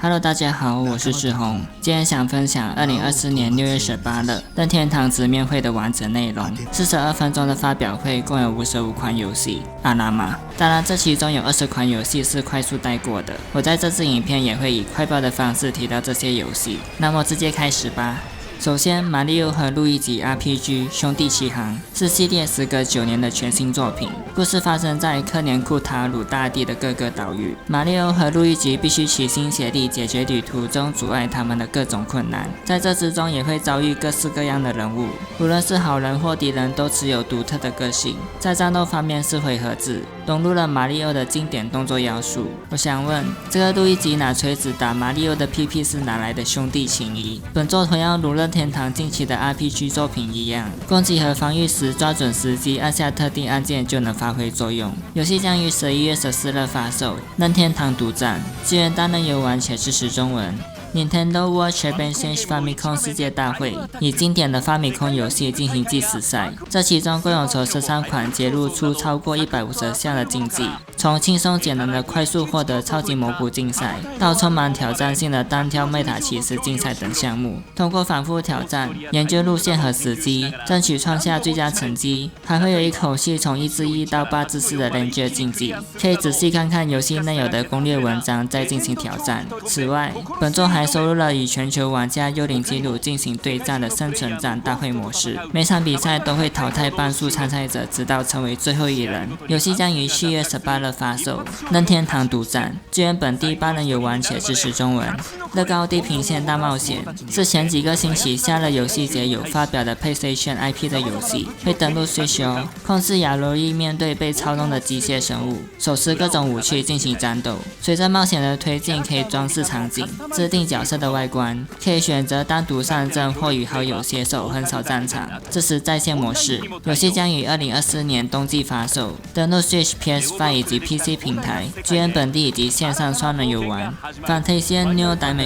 Hello， 大家好，我是志宏。今天想分享2024年6月18日任天堂直面会的完整内容。42分钟的发表会共有55款游戏，阿拉玛。当然，这其中有20款游戏是快速带过的。我在这支影片也会以快报的方式提到这些游戏。那么直接开始吧。首先，马里奥和路易吉 RPG 兄弟奇航是系列时隔9年的全新作品。故事发生在克连库塔鲁大地的各个岛屿，马里奥和路易吉必须齐心协力解决旅途中阻碍他们的各种困难。在这之中也会遭遇各式各样的人物，无论是好人或敌人，都持有独特的个性。在战斗方面是回合制，融入了马里奥的经典动作要素。我想问，这个路易吉拿锤子打马里奥的屁屁是哪来的兄弟情谊？本作同样如任天堂近期的 RPG 作品一样，攻击和防御时抓准时机，按下特定按键就能发挥作用。游戏将于11月14日发售，任天堂独占，支援单人游玩且支持中文。Nintendo World Championship Famicom 世界大会以经典的发米空游戏进行计时赛，这其中共有从13款揭露出超过150项的竞技，从轻松简单的快速获得超级蘑菇竞赛，到充满挑战性的单挑妹塔骑士竞赛等项目。通过反复挑战、研究路线和时机，争取创下最佳成绩。还会有一口气从1/1到8/4的 Ranger 竞技，可以仔细看看游戏内有的攻略文章再进行挑战。此外，本作还收录了与全球玩家幽灵纪录进行对战的生存战大会模式，每场比赛都会淘汰半数参赛者，直到成为最后一人。游戏将于7月18日发售，任天堂独占，支援本地8人游玩且支持中文。乐高地平线大冒险是前几个星期夏日游戏节有发表的 PlayStation IP 的游戏，会登陆 Switch 哦。控制亚罗伊面对被操纵的机械生物，手持各种武器进行战斗。随着冒险的推进，可以装饰场景，制定角色的外观，可以选择单独上阵或与好友携手横扫战场，支持在线模式。游戏将于2024年冬季发售，登陆 Switch、PS5 以及 PC 平台，支援本地以及线上双人游玩。Fantasia New Dimension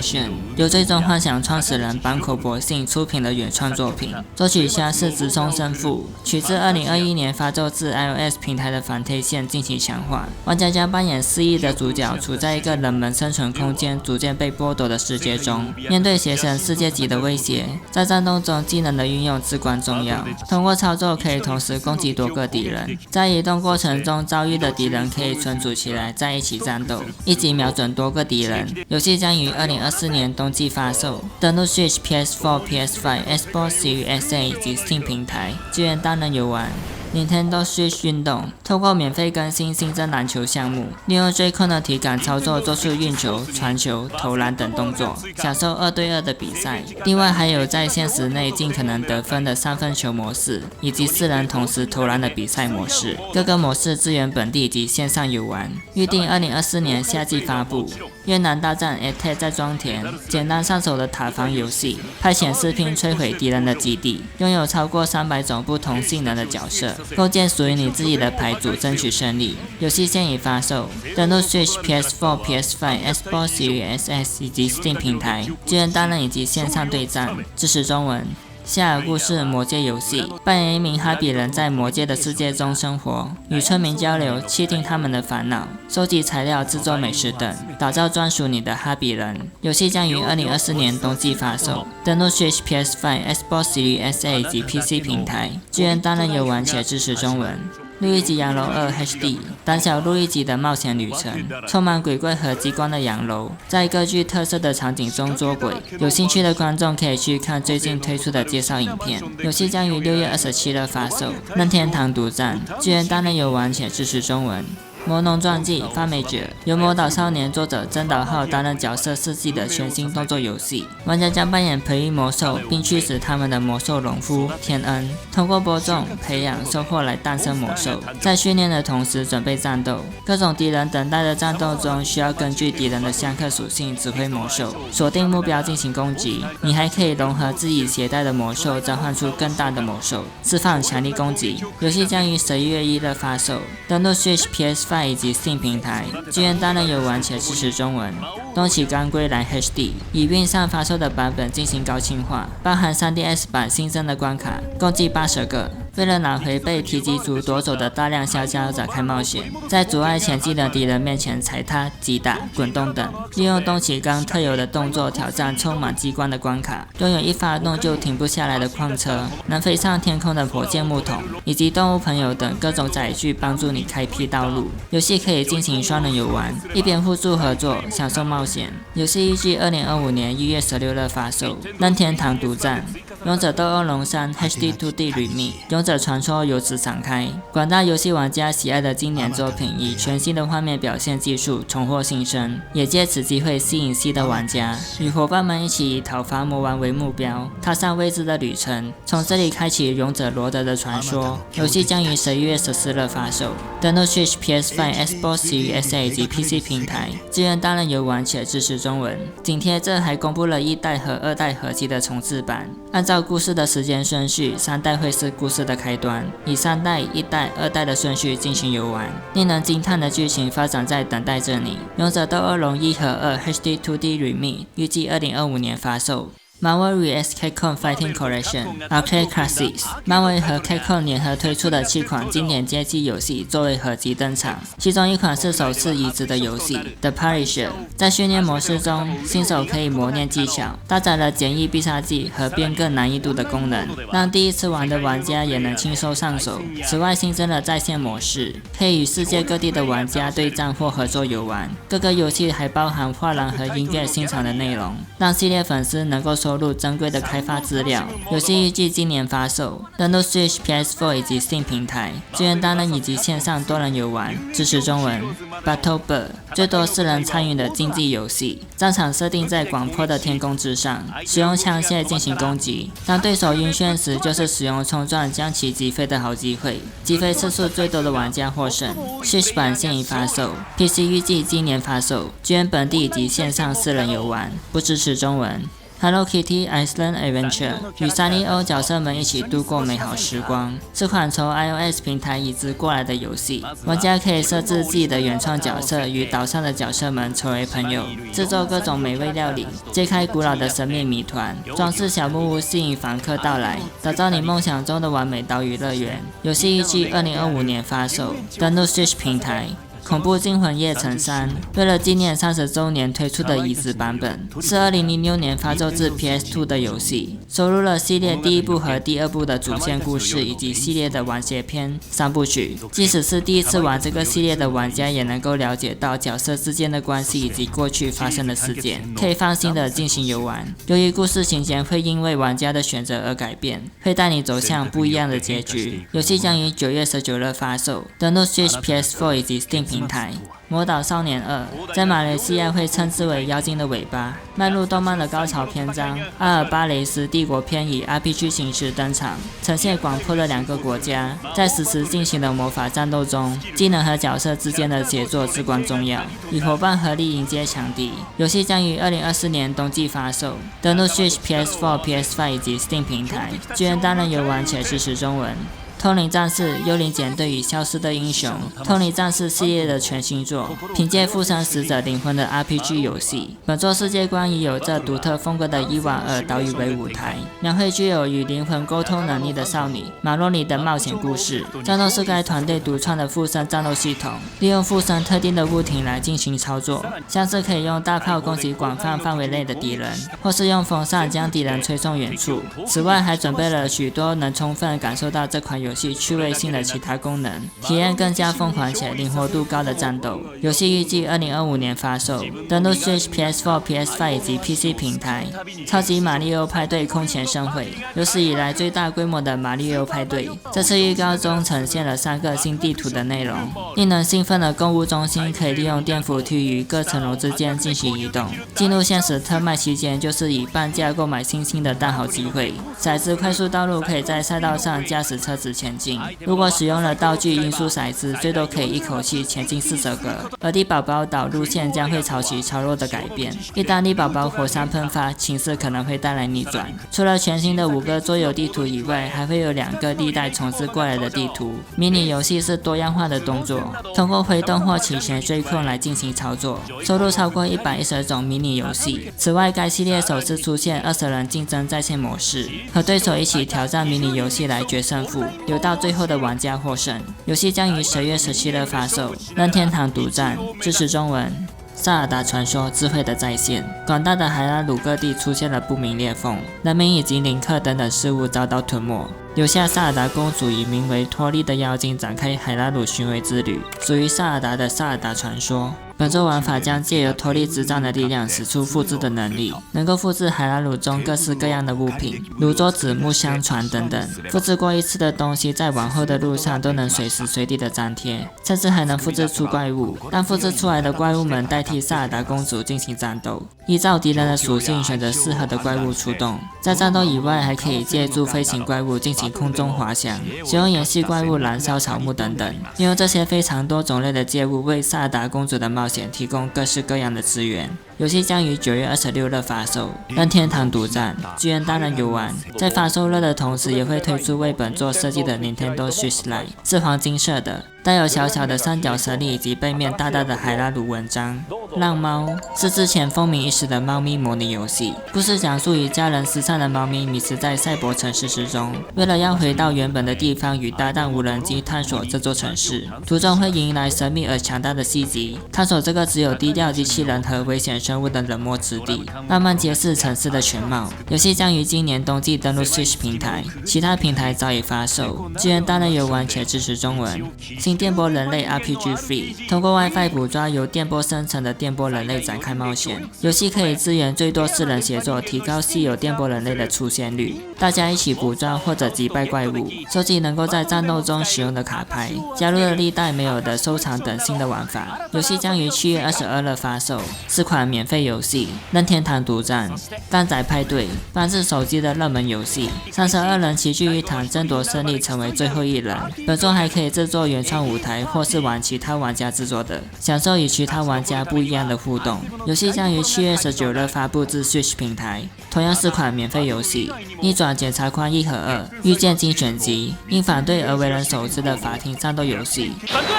由最终幻想创始人坂口博信出品的原创作品，作曲家是直松伸辅，取自2021年发售至 iOS 平台的 Fantasia 进行强化。玩家将扮演失忆的主角，处在一个人们生存空间逐渐被剥夺的世界中，面对邪神世界级的威胁，在战斗中技能的运用至关重要。通过操作可以同时攻击多个敌人，在移动过程中遭遇的敌人可以存储起来，在一起战斗，一击瞄准多个敌人。游戏将于2024年冬季发售，登陆 Switch、PS4、PS5、Xbox Series S/X 以及 Steam 平台，支援单人游玩。Nintendo Switch 运动透过免费更新新增篮球项目，利用 Joy-Con 的体感操作做出运球、传球、投篮等动作，享受2对2的比赛。另外还有在现实内尽可能得分的3分球模式，以及4人同时投篮的比赛模式。各个模式支援本地以及线上游玩。预定2024年夏季发布。越南大战 Attack 在庄田，简单上手的塔防游戏，派遣士兵摧毁敌人的基地，拥有超过300种不同性能的角色，构建属于你自己的牌组，争取胜利。游戏现已发售，登陆 Switch、PS4、PS5、Xbox Series S/X 以及 Steam 平台，支援单人以及线上对战，支持中文。夏尔故事魔界游戏，扮演一名哈比人在魔界的世界中生活，与村民交流，倾听他们的烦恼，收集材料制作美食等，打造专属你的哈比人。游戏将于2024年冬季发售，登陆 Switch、PS5、Xbox Series S/X 以及 PC 平台，支援单人游玩且支持中文。路易吉洋楼2 HD 胆小路易吉的冒险旅程，充满鬼怪和机关的洋楼，在各具特色的场景中捉鬼。有兴趣的观众可以去看最近推出的介绍影片。游戏将于6月27日发售，任天堂独占，支援单人游玩且支持中文。魔农传记 Farmage 由魔导少年作者真岛浩担任角色设计的全新动作游戏，玩家将扮演培育魔兽并驱使他们的魔兽农夫天恩，通过播种、培养、收获来诞生魔兽，在训练的同时准备战斗。各种敌人等待的战斗中，需要根据敌人的相克属性指挥魔兽，锁定目标进行攻击。你还可以融合自己携带的魔兽，召唤出更大的魔兽，释放强力攻击。游戏将于11月1日发售，登陆 Switch、PS5以及 Steam 平台，支援单人游玩且支持中文。东崎刚归来 HD 以运上发售的版本进行高清化，包含 3DS 版新增的关卡，共计80个。为了拿回被提及族夺走的大量香蕉展开冒险，在阻碍前进的敌人面前踩踏、击打、滚动等，利用东崎刚特有的动作挑战充满机关的关卡，拥有一发动就停不下来的矿车，能飞上天空的火箭木桶，以及动物朋友等各种载具帮助你开辟道路。游戏可以进行双人游玩，一边互助合作，享受冒险。游戏预计2025年1月16日发售。任天堂独占。勇者斗恶龙3 HD2D Remake， 勇者传说由此展开。广大游戏玩家喜爱的经典作品以全新的画面表现技术重获新生，也借此机会吸引新的玩家，与伙伴们一起以讨伐魔王为目标，踏上未知的旅程，从这里开启勇者罗德的传说。游戏将于11月14日发售，登陆 Switch、PS5、Xbox Series S 以及 PC 平台，支援单人游玩且支持中文。紧贴着还公布了1代和2代合集的重制版，按照故事的时间顺序，3代会是故事的开端，以3代、1代、2代的顺序进行游玩。令人惊叹的剧情发展在等待着你。勇者斗恶龙1和2 HD2D Remake 预计2025年发售。漫威 vs Capcom Fighting Collection Arcade Classics， 漫威和 Capcom 联合推出的7款经典街机游戏作为合集登场，其中一款是首次移植的游戏 The Punisher。 在训练模式中，新手可以磨练技巧，搭载了简易必杀技和变更难易度的功能，让第一次玩的玩家也能轻松上手。此外，新增了在线模式，可以与世界各地的玩家对战或合作游玩。各个游戏还包含画廊和音乐欣赏的内容，让系列粉丝能够收录珍贵的开发资料。游戏预计今年发售，登陆 Switch、PS4 以及 Steam 平台，支援单人以及线上多人游玩，支持中文。Battle Bird 最多4人参与的竞技游戏，战场设定在广阔的天空之上，使用枪械进行攻击。当对手晕眩时，就是使用冲撞将其击飞的好机会，击飞次数最多的玩家获胜。Switch 版现已发售 ，PC 预计今年发售，支援本地以及线上4人游玩，不支持中文。Hello Kitty Island Adventure 与萨利欧角色们一起度过美好时光。这款从 iOS 平台移植过来的游戏，玩家可以设置自己的原创角色，与岛上的角色们成为朋友，制作各种美味料理，揭开古老的神秘谜团，装饰小木屋吸引访客到来，打造你梦想中的完美岛屿乐园。游戏预计2025年发售，登陆 Switch 平台。恐怖惊魂夜城3为了纪念30周年推出的移植版本，是2006年发售至 PS2 的游戏，收录了系列第1部和第2部的主线故事以及系列的完结篇3部曲。即使是第一次玩这个系列的玩家，也能够了解到角色之间的关系以及过去发生的事件，可以放心的进行游玩。由于故事情节会因为玩家的选择而改变，会带你走向不一样的结局。游戏将于9月19日发售，登陆 Switch、PS4 以及 Steam 平台。魔导少年2在马来西亚会称之为妖精的尾巴。迈入动漫的高潮篇章，阿尔巴雷斯帝国篇以 RPG 形式登场，呈现广阔的2个国家在实时进行的魔法战斗中，技能和角色之间的协作至关重要，与伙伴合力迎接强敌。游戏将于2024年冬季发售，登陆 Switch、PS4、PS5 以及 Steam 平台，支援单人游玩且支持中文。通灵战士、幽灵简队与消失的英雄，通灵战士系列的全新作，凭借附身死者灵魂的 RPG 游戏。本作世界观以有着独特风格的伊瓦尔岛屿为舞台，描绘具有与灵魂沟通能力的少女马洛里的冒险故事。战斗是该团队独创的附身战斗系统，利用附身特定的物体来进行操作，像是可以用大炮攻击广泛范围内的敌人，或是用风扇将敌人吹送远处。此外，还准备了许多能充分感受到这款游戏趣味性的其他功能，体验更加疯狂且灵活度高的战斗。游戏预计2025年发售，登陆 Switch、PS4、PS5 以及 PC 平台。超级马里奥派对空前盛会，有史以来最大规模的马里奥派对。这次预告中呈现了3个新地图的内容，令人兴奋的购物中心可以利用电扶梯于各层楼之间进行移动。进入限时特卖期间，就是以半价购买星星的大好机会。骰子快速道路可以在赛道上驾驶车子前进，如果使用了道具因素骰子，最多可以一口气前进40个。而地宝宝岛路线将会潮起潮落的改变，一旦地宝宝火山喷发，情势可能会带来逆转。除了全新的5个桌游地图以外，还会有2个历代重置过来的地图。迷你游戏是多样化的动作，通过挥动或倾斜追控来进行操作，收录超过110种迷你游戏。此外，该系列首次出现20人竞争在线模式，和对手一起挑战迷你游戏来决胜负。留到最后的玩家获胜。游戏将于10月17日发售。任天堂独占，支持中文。萨尔达传说智慧的再现，广大的海拉鲁各地出现了不明裂缝，人民以及林克等等事物遭到吞没，留下萨尔达公主与名为托利的妖精展开海拉鲁寻回之旅。属于萨尔达的萨尔达传说。本作玩法将借由托利之杖的力量使出复制的能力，能够复制海拉鲁中各式各样的物品，如桌子、木箱、船等等。复制过一次的东西，在往后的路上都能随时随地的粘贴，甚至还能复制出怪物。让复制出来的怪物们代替萨尔达公主进行战斗，依照敌人的属性选择适合的怪物出动。在战斗以外，还可以借助飞行怪物进行空中滑翔，使用演戏怪物燃烧草木等等，利用这些非常多种类的借物为萨尔达公主的冒险提供各式各样的资源。游戏将于9月26日发售，任天堂独占，居然当然游玩。在发售日的同时，也会推出为本作设计的 Nintendo Switch Lite， 是黄金色的，带有小小的三角蛇力以及背面大大的海拉鲁文章。浪猫是之前风靡一时的猫咪模拟游戏，故事讲述与家人失散的猫咪迷失在赛博城市之中，为了要回到原本的地方与搭档无人机探索这座城市，途中会迎来神秘而强大的袭击，探索这个只有低调机器人和危险生物的冷漠之地，慢慢揭示城市的全貌。游戏将于今年冬季登陆 Switch 平台，其他平台早已发售，居然当然游玩且支持中文。新电波人类 RPG Free， 通过 WiFi 捕捉由电波生成的电波人类展开冒险。游戏可以支援最多4人协作，提高稀有电波人类的出现率。大家一起捕捉或者击败怪物，收集能够在战斗中使用的卡牌，加入了历代没有的收藏等新的玩法。游戏将于7月22日发售，是款免费游戏，任天堂独占。蛋仔派对，放置手机的热门游戏，32人齐聚一堂，争夺胜利，成为最后一人。本作还可以制作原创舞台，或是玩其他玩家制作的，享受与其他玩家不一样的互动。游戏将于7月19日发布至 Switch 平台，同样是款免费游戏。逆转检察官1和2，遇见精选集，因反对而为人熟知的法庭战斗游戏。反对。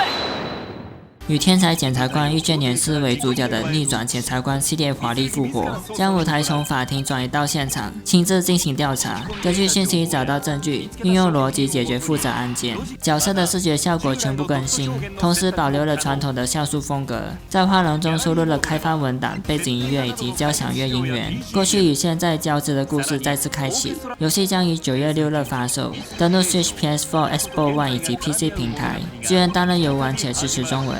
与天才检察官遇见年斯为主角的逆转检察官系列华丽复活，将舞台从法庭转移到现场，亲自进行调查，根据信息找到证据，运用逻辑解决复杂案件。角色的视觉效果全部更新，同时保留了传统的像素风格，在画廊中收录了开发文档、背景音乐以及交响乐音源，过去与现在交织的故事再次开启。游戏将于9月6日发售，登陆 Switch、PS4、Xbox One 以及 PC 平台，居然当然游玩且支持中文。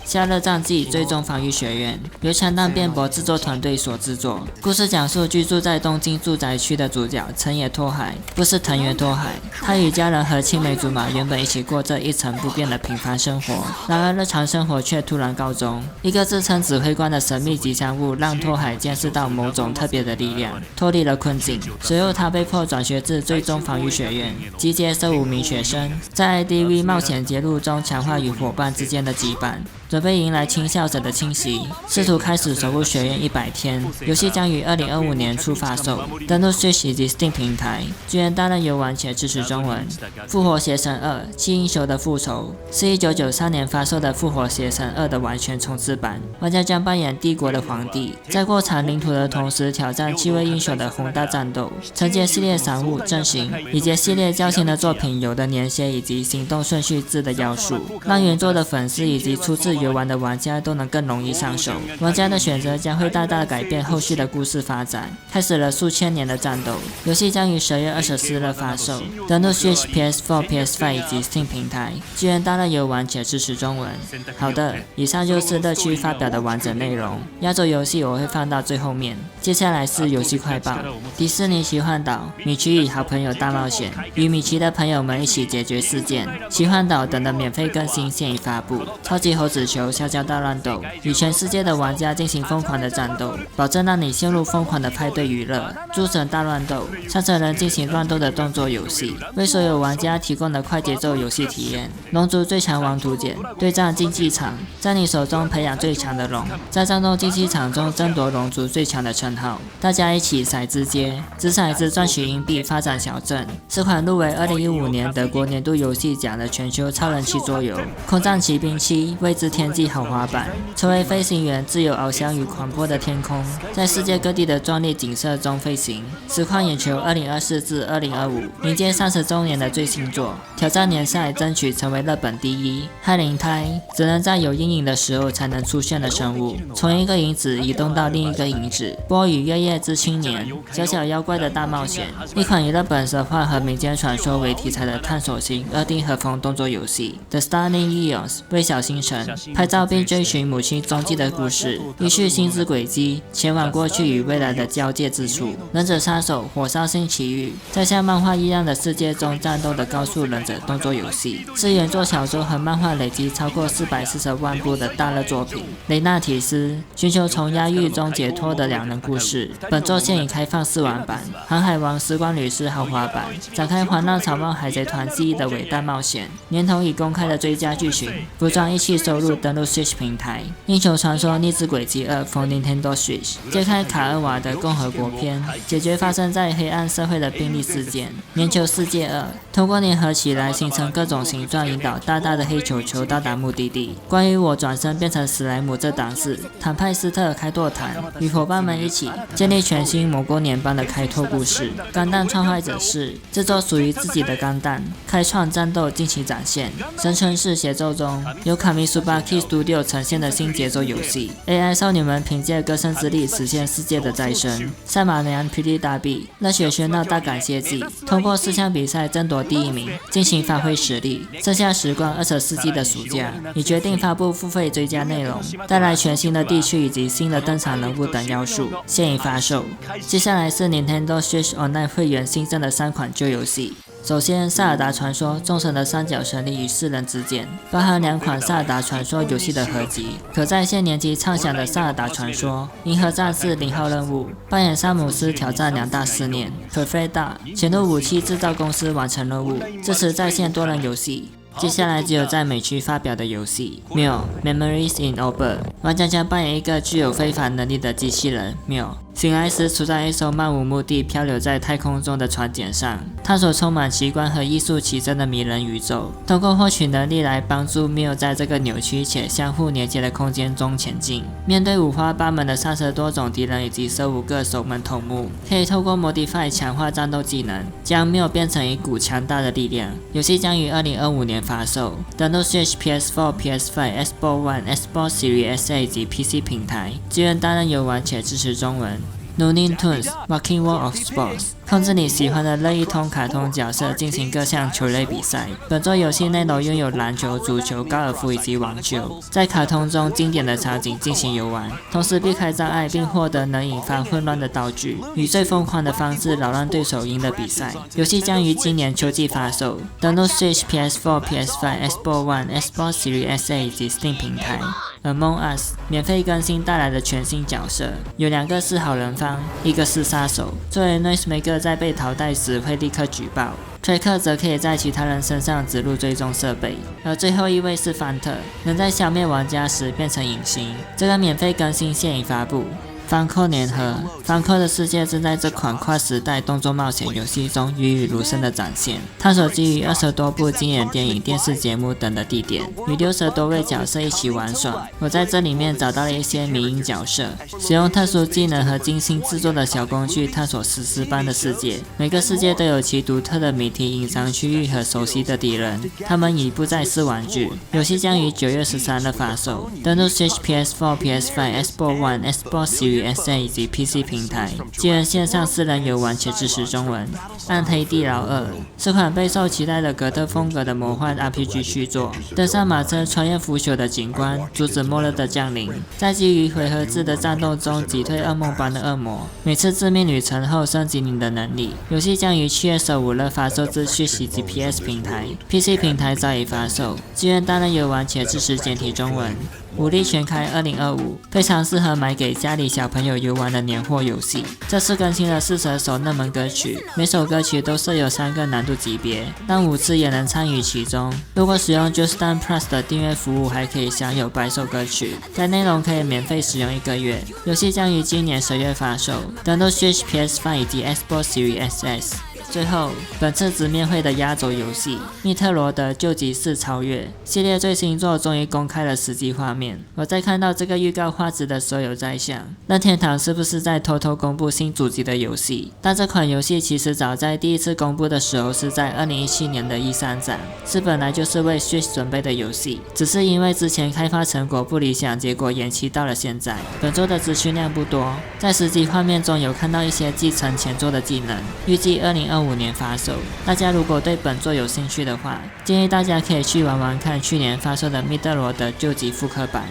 夏日战记最终防御学院由强弹辩驳制作团队所制作，故事讲述居住在东京住宅区的主角成野拓海，不是藤原拓海。他与家人和青梅竹马原本一起过着一成不变的平凡生活，然而日常生活却突然告终。一个自称指挥官的神秘吉祥物让拓海见识到某种特别的力量，脱离了困境。随后他被迫转学至最终防御学院，集结15名学生，在 IDV 冒险节录中强化与伙伴之间的羁绊，准备迎来轻笑者的侵袭，试图开始守护学院100天。游戏将于2025年初发售，登陆 Switch 以及 Steam 平台，居然当然游玩且支持中文。复活邪神2：七英雄的复仇是1993年发售的复活邪神2的完全重置版，玩家将扮演帝国的皇帝，在过长领土的同时挑战7位英雄的宏大战斗，承接系列散物阵型以及系列较新的作品有的连接以及行动顺序制的要素，让原作的粉丝以及初次游玩的玩家都能更容易上手。玩家的选择将会大大改变后续的故事发展，开始了数千年的战斗。游戏将于10月24日发售，登陆 Switch、PS4、PS5 以及 Steam 平台，居然当然游玩且支持中文。好的，以上就是乐趣发表的完整内容，压轴游戏我会放到最后面。接下来是游戏快报。迪士尼奇幻岛，米奇与好朋友大冒险，与米奇的朋友们一起解决事件。奇幻岛等的免费更新现已发布，超级猴子球香蕉大乱斗，与全世界的玩家进行疯狂的战斗，保证让你陷入疯狂的派对娱乐。诸神大乱斗，上层人进行乱斗的动作游戏，为所有玩家提供了快节奏游戏体验。龙族最强王图鉴对战竞技场，在你手中培养最强的龙，在战斗竞技场中争夺龙族最强的称号。大家一起骰子街，掷骰子赚取硬币，发展小镇。是款入围2015年德国年度游戏奖的全球超人气桌游。空战骑兵7：未知天天际豪华版，成为飞行员自由翱翔于广阔的天空，在世界各地的壮丽景色中飞行，实况眼球2024至2025迎接30周年的最新作，挑战联赛争取成为日本第一。害灵胎只能在有阴影的时候才能出现的生物，从一个影子移动到另一个影子。波与月夜之青年，小小妖怪的大冒险，一款以日本神话和民间传说为题材的探索型2D 和风动作游戏。The Starling Eons 微小星辰，拍照并追寻母亲踪迹的故事，依序星之轨迹，前往过去与未来的交界之处。忍者杀手火烧星奇遇，在像漫画一样的世界中战斗的高速忍者动作游戏，是原作小说和漫画累积超过440万部的大热作品。雷纳提斯寻求从压抑中解脱的两人故事，本作现已开放试玩版。航海王时光旅师豪华版，展开环绕草帽海贼团记忆的伟大冒险。年头已公开的追加剧情，服装一起收录登陆 Switch 平台。英雄传说逆之轨迹2 for Nintendo Switch， 揭开卡尔瓦的共和国篇，解决发生在黑暗社会的病例事件。年球世界2，通过联合起来形成各种形状，引导大大的黑球球到达目的地。关于我转身变成史莱姆这档事，坦派斯特开拓团与伙伴们一起建立全新蘑菇年般的开拓故事。钢弹创坏者4，制作属于自己的钢弹，开创战斗近期展现。神城市协奏中，由卡米苏巴 Key Studio 呈现的新节奏游戏 ，AI 少女们凭借歌声之力实现世界的再生。赛马娘 PD 大 B， 热血喧闹大感谢祭，通过4项比赛争夺第1名，尽情发挥实力。剩下时光20世纪的暑假，已决定发布付费追加内容，带来全新的地区以及新的登场人物等要素，现已发售。接下来是 Nintendo Switch Online 会员新增的3款旧游戏。首先，塞尔达传说：众神的三角神力与世人之间，包含2款塞尔达传说游戏的合集，可在线年级畅享的塞尔达传说、银河战士0号任务，扮演萨姆斯挑战2大试炼 ，Perfecta 潜入武器制造公司完成任务，支持在线多人游戏。接下来只有在美区发表的游戏 Mio Memories in Orbit， 玩家将扮演一个具有非凡能力的机器人 Mio， 醒来时处在一艘漫无目的漂流在太空中的船舰上，探索充满奇观和艺术奇珍的迷人宇宙。通过获取能力来帮助 Mio 在这个扭曲且相互连接的空间中前进。面对五花八门的30多种敌人以及15个守门头目，可以透过 Modify 强化战斗技能，将 Mio 变成一股强大的力量。游戏将于2025年发售，登陆 Switch、PS4、PS5、Xbox One、Xbox Series SA 以及 PC 平台，支援单人游玩且支持中文。Looney Tunes Walking World of Sports， 控制你喜欢的任意通卡通角色进行各项球类比赛。本作游戏内容拥有篮球、足球、高尔夫以及网球，在卡通中经典的场景进行游玩，同时避开障碍并获得能引发混乱的道具，以最疯狂的方式扰乱对手赢的比赛。游戏将于今年秋季发售，登陆 Switch、PS4、PS5、Xbox One、Xbox Series SA 以及 Steam 平台。Among Us 免费更新带来的全新角色，有2个是好人方，一个是杀手。作为 Noisemaker 在被淘汰时会立刻举报，推克则可以在其他人身上植入追踪设备，而最后一位是范特，能在消灭玩家时变成隐形。这个免费更新现已发布。方扣联合，方扣的世界正在这款跨时代动作冒险游戏中栩栩如生的展现，探索基于20多部经典电影、电视节目等的地点，与60多位角色一起玩耍。我在这里面找到了一些迷因角色，使用特殊技能和精心制作的小工具探索史诗般的世界。每个世界都有其独特的谜题、隐藏区域和熟悉的敌人，他们已不再是玩具。游戏将于9月13日发售，登陆 Switch、PS4、PS5、Xbox One、Xbox Series SA 以及 PC 平台，支援线上4人游玩且支持中文。暗黑地牢2是款备受期待的格斗风格的魔幻 RPG 续作，登上马车穿越腐朽的景观，阻止末日的降临，在基于回合制的战斗中击退噩梦般的恶魔。每次致命旅程后升级你的能力。游戏将于7月15日发售至 Switch 以及 PS 平台 ，PC 平台早已发售，支援单人游玩且支持简体中文。武力全开2025，非常适合买给家里小朋友游玩的年货游戏。这次更新了40首热门歌曲，每首歌曲都设有3个难度级别，让5次也能参与其中。如果使用 Just Dance Plus 的订阅服务，还可以享有100首歌曲，该内容可以免费使用1个月。游戏将于今年10月发售，登陆 Switch、PS5 以及 Xbox Series SS。最后，本次直面会的压轴游戏《密特罗德救急4超越》系列最新作终于公开了实际画面。我在看到这个预告画质的时候有在想，任天堂是不是在偷偷公布新主机的游戏？但这款游戏其实早在第一次公布的时候是在2017年的E3展，是本来就是为 Switch 准备的游戏，只是因为之前开发成果不理想，结果延期到了现在。本作的资讯量不多，在实际画面中有看到一些继承前作的技能，预计2025年发售。大家如果对本作有兴趣的话，建议大家可以去玩玩看去年发售的密特罗的救急复刻版。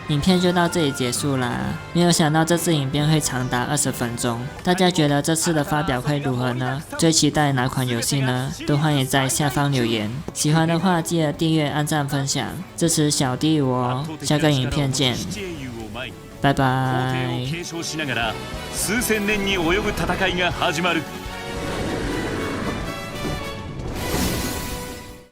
影片就到这里结束啦，没有想到这次影片会长达20分钟，大家觉得这次的发表会如何呢？最期待哪款游戏呢？都欢迎在下方留言。喜欢的话记得订阅、按赞、分享，支持小弟我哦。下个影片见，拜拜。数千年に及ぶ戦いが始まる。